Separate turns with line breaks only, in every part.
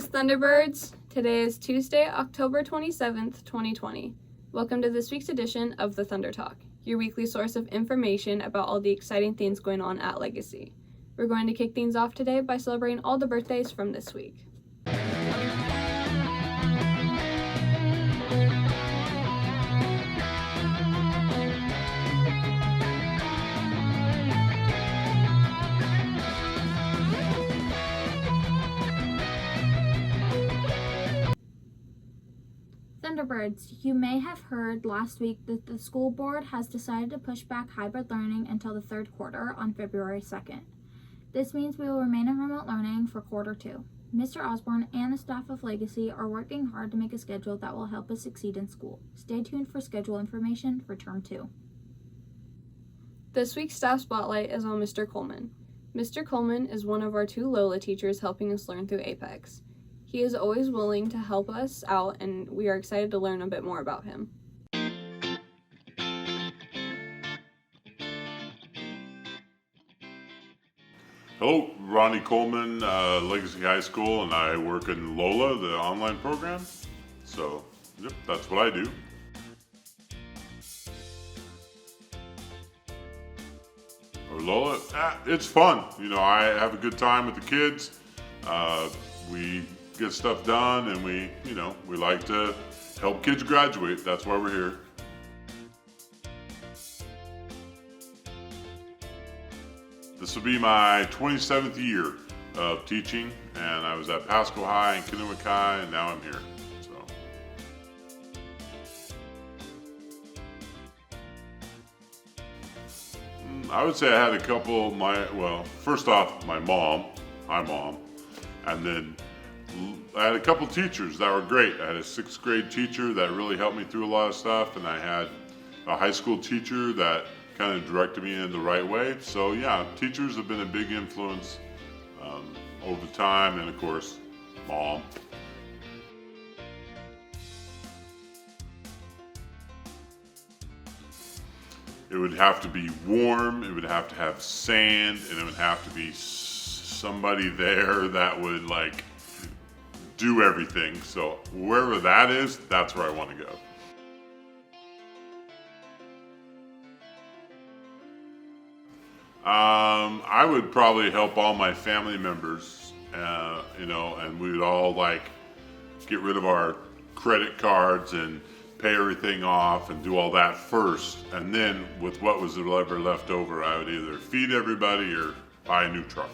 Greetings, Thunderbirds! Today is Tuesday, October 27th, 2020. Welcome to this week's edition of the Thunder Talk, your weekly source of information about all the exciting things going on at Legacy. We're going to kick things off today by celebrating all the birthdays from this week.
Thunderbirds, you may have heard last week that the school board has decided to push back hybrid learning until the third quarter on February 2nd. This means we will remain in remote learning for quarter 2. Mr. Osborne and the staff of Legacy are working hard to make a schedule that will help us succeed in school. Stay tuned for schedule information for term 2.
This week's staff spotlight is on Mr. Coleman. Mr. Coleman is one of our 2 Lola teachers helping us learn through Apex. He is always willing to help us out, and we are excited to learn a bit more about him.
Hello, Ronnie Coleman, Legacy High School, and I work in Lola, the online program. So, yep, that's what I do. Lola, it's fun. You know, I have a good time with the kids. We get stuff done, and we like to help kids graduate. That's why we're here. This will be my 27th year of teaching, and I was at Pasco High and Kennewick High, and now I'm here. So, I would say I had a couple. First off, my mom, hi mom, and then I had a couple teachers that were great. I had a 6th grade teacher that really helped me through a lot of stuff, and I had a high school teacher that kind of directed me in the right way. So yeah, teachers have been a big influence over time, and of course, mom. It would have to be warm, it would have to have sand, and it would have to be somebody there that would do everything. So wherever that is, that's where I want to go. I would probably help all my family members, and we would all get rid of our credit cards and pay everything off and do all that first. And then with what was ever left over, I would either feed everybody or buy a new truck.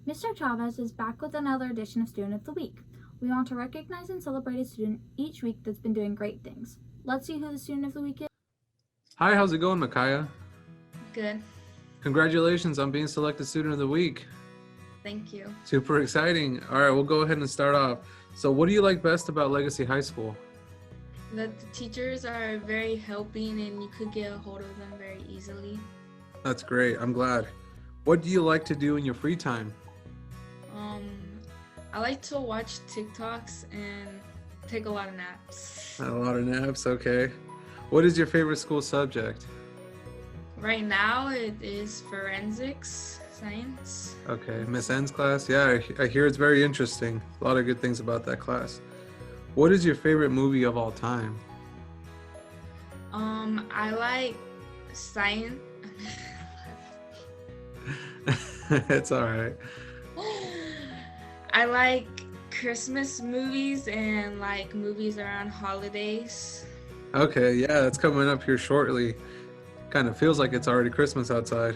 Mr. Chavez is back with another edition of Student of the Week. We want to recognize and celebrate a student each week that's been doing great things. Let's see who the Student of the Week is.
Hi, how's it going, Micaiah?
Good.
Congratulations on being selected Student of the Week.
Thank you.
Super exciting. All right, we'll go ahead and start off. So what do you like best about Legacy High School?
That the teachers are very helping and you could get a hold of them very easily.
That's great. I'm glad. What do you like to do in your free time?
I like to watch TikToks and take a lot of naps.
A lot of naps, okay. What is your favorite school subject?
Right now it is forensics science.
Okay, Miss N's class? Yeah, I hear it's very interesting. A lot of good things about that class. What is your favorite movie of all time?
I like science.
It's all right.
I like Christmas movies and movies around holidays.
Okay, yeah, that's coming up here shortly. Kind of feels like it's already Christmas outside.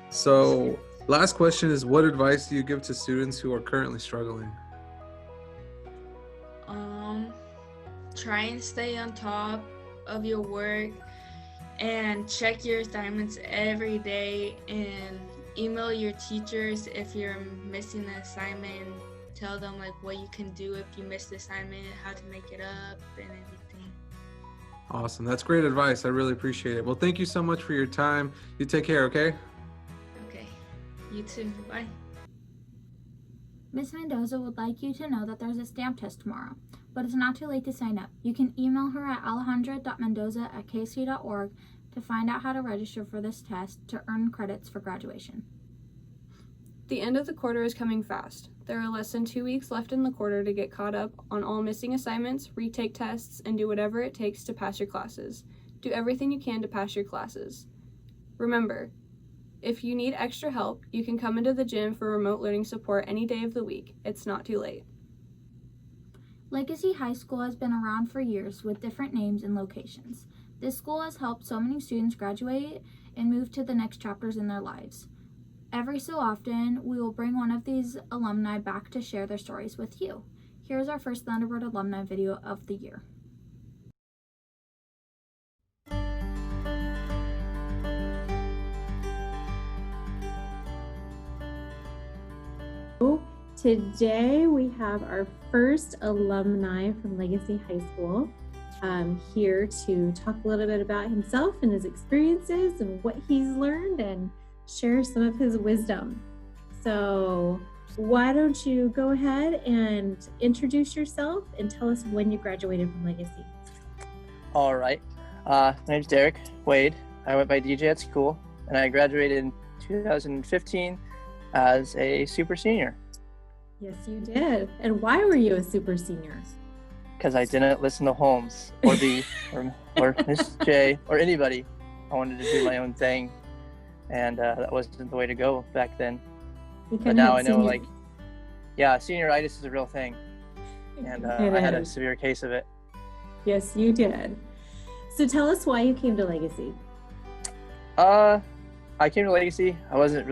So, last question is, what advice do you give to students who are currently struggling?
Try and stay on top of your work and check your assignments every day and email your teachers if you're missing an assignment and tell them what you can do if you missed the assignment, how to make it up and everything.
Awesome. That's great advice. I really appreciate it. Well, thank you so much for your time. You take care, okay?
Okay. You too. Bye.
Ms. Mendoza would like you to know that there's a stamp test tomorrow, but it's not too late to sign up. You can email her at alejandra.mendoza@kc.org to find out how to register for this test to earn credits for graduation.
The end of the quarter is coming fast. There are less than 2 weeks left in the quarter to get caught up on all missing assignments, retake tests, and do whatever it takes to pass your classes. Do everything you can to pass your classes. Remember, if you need extra help, you can come into the gym for remote learning support any day of the week. It's not too late.
Legacy High School has been around for years with different names and locations. This school has helped so many students graduate and move to the next chapters in their lives. Every so often, we will bring one of these alumni back to share their stories with you. Here's our first Thunderbird alumni video of the year.
Today we have our first alumni from Legacy High School here to talk a little bit about himself and his experiences and what he's learned and share some of his wisdom. So why don't you go ahead and introduce yourself and tell us when you graduated from Legacy.
All right. My name's Derek Wade. I went by DJ at school, and I graduated in 2015 as a super senior.
Yes, you did. And why were you a super senior?
Because I didn't listen to Holmes or B or Miss J or anybody. I wanted to do my own thing, and that wasn't the way to go back then. But now I know, senioritis is a real thing, and I had a severe case of it.
Yes, you did. So tell us why you came to Legacy.
I came to Legacy. I wasn't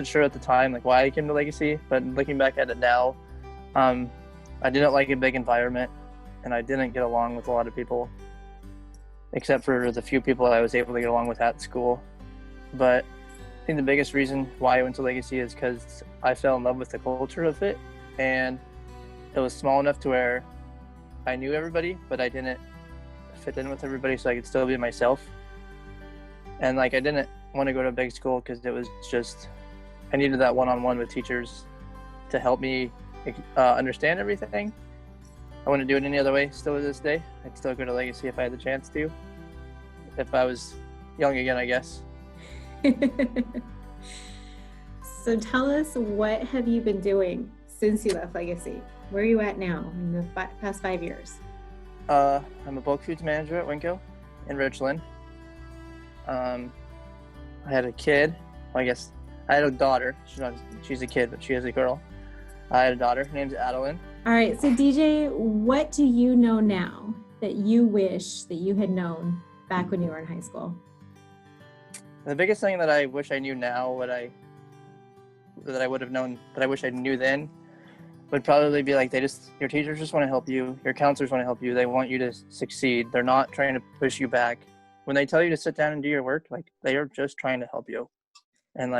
sure at the time why I came to Legacy, but looking back at it now, I didn't like a big environment, and I didn't get along with a lot of people, except for the few people I was able to get along with at school. But I think the biggest reason why I went to Legacy is because I fell in love with the culture of it, and it was small enough to where I knew everybody, but I didn't fit in with everybody, so I could still be myself. And I didn't want to go to a big school because it was just, I needed that one-on-one with teachers to help me understand everything. I wouldn't do it any other way still to this day. I'd still go to Legacy if I had the chance to. If I was young again, I guess.
So tell us, what have you been doing since you left Legacy? Where are you at now in the past 5 years?
I'm a bulk foods manager at Winco in Richland. I had a kid. Well, I guess I had a daughter. She's a kid, but she is a girl. I had a daughter. Her name's Adeline.
All right. So DJ, what do you know now that you wish that you had known back when you were in high school?
The biggest thing that I wish I knew now, that I would have known, that I wish I knew then, would probably be your teachers just want to help you. Your counselors want to help you. They want you to succeed. They're not trying to push you back. When they tell you to sit down and do your work, they are just trying to help you. And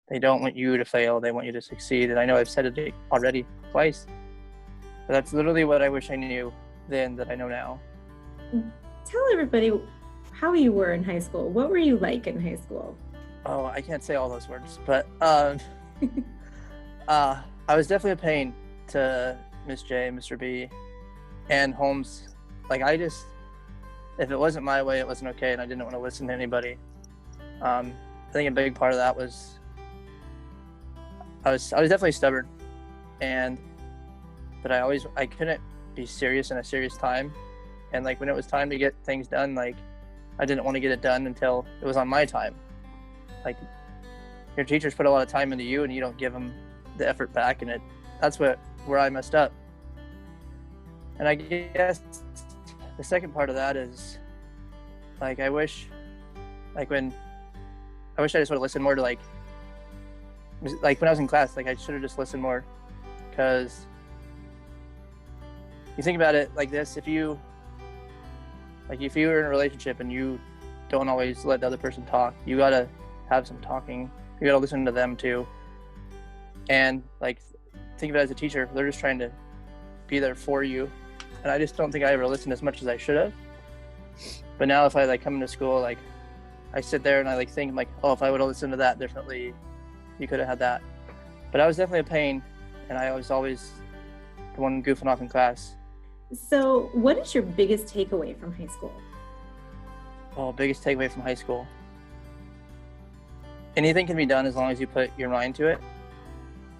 they don't want you to fail. They want you to succeed. And I know I've said it already twice, but that's literally what I wish I knew then that I know now.
Tell everybody how you were in high school. What were you like in high school?
Oh, I can't say all those words, but I was definitely a pain to Miss J, Mr. B, and Holmes. If it wasn't my way, it wasn't okay, and I didn't want to listen to anybody. I think a big part of that was I was definitely stubborn, but I couldn't be serious in a serious time, and when it was time to get things done, I didn't want to get it done until it was on my time. Your teachers put a lot of time into you, and you don't give them the effort back, and that's where I messed up. And I guess the second part of that is I wish I just would have listened more to when I was in class, I should have just listened more, because you think about it like this: if you were in a relationship and you don't always let the other person talk, you gotta have some talking. You gotta listen to them too. And think of it as a teacher, they're just trying to be there for you. And I just don't think I ever listened as much as I should have. But now if I come into school, I sit there and I think oh, if I would have listened to that differently, you could have had that. But I was definitely a pain, and I was always the one goofing off in class.
So what is your biggest takeaway from high school?
biggest takeaway from high school. Anything can be done as long as you put your mind to it.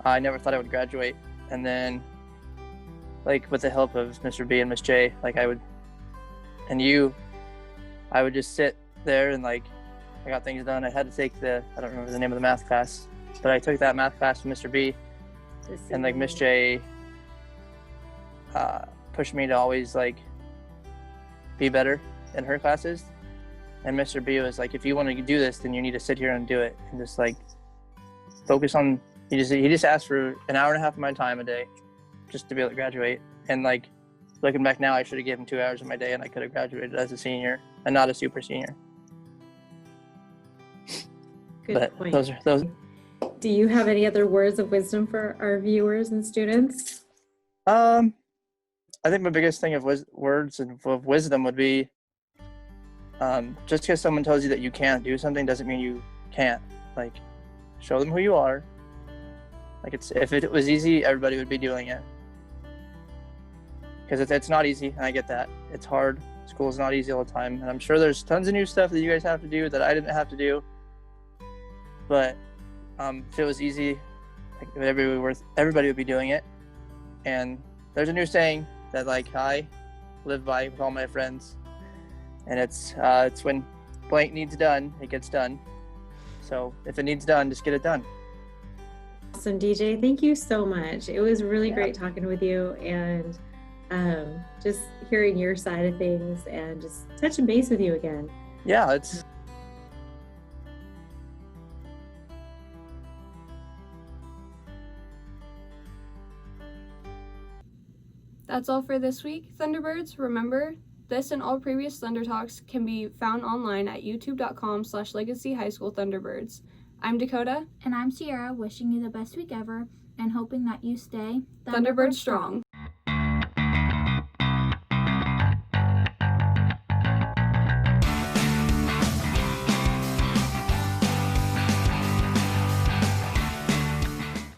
I never thought I would graduate. And then, like, with the help of Mr. B and Miss J, like, I would just sit there and, like, I got things done. I had to take I don't remember the name of the math class, but I took that math class from Mr. B. And, like, Miss J pushed me to always, like, be better in her classes. And Mr. B was like, if you want to do this, then you need to sit here and do it. And just, like, focus on, he just asked for an hour and a half of my time a day just to be able to graduate. And, like, looking back now, I should have given 2 hours of my day and I could have graduated as a senior and not a super senior.
Good
But
point.
those.
Do you have any other words of wisdom for our viewers and students?
I think my biggest thing of words of wisdom would be, just because someone tells you that you can't do something doesn't mean you can't. Like, show them who you are. Like, if it was easy, everybody would be doing it. Because it's not easy, and I get that. It's hard. School's not easy all the time, and I'm sure there's tons of new stuff that you guys have to do that I didn't have to do. But if it was easy, like, everybody would be doing it. And there's a new saying that, like, I live by with all my friends, and it's when blank needs done, it gets done. So if it needs done, just get it done.
Awesome, DJ. Thank you so much. It was really great talking with you and just hearing your side of things and just touching base with you again.
Yeah, it's.
That's all for this week, Thunderbirds. Remember, this and all previous Thunder Talks can be found online at youtube.com/Legacy High School Thunderbirds. I'm Dakota.
And I'm Sierra, wishing you the best week ever and hoping that you stay
Thunderbird strong.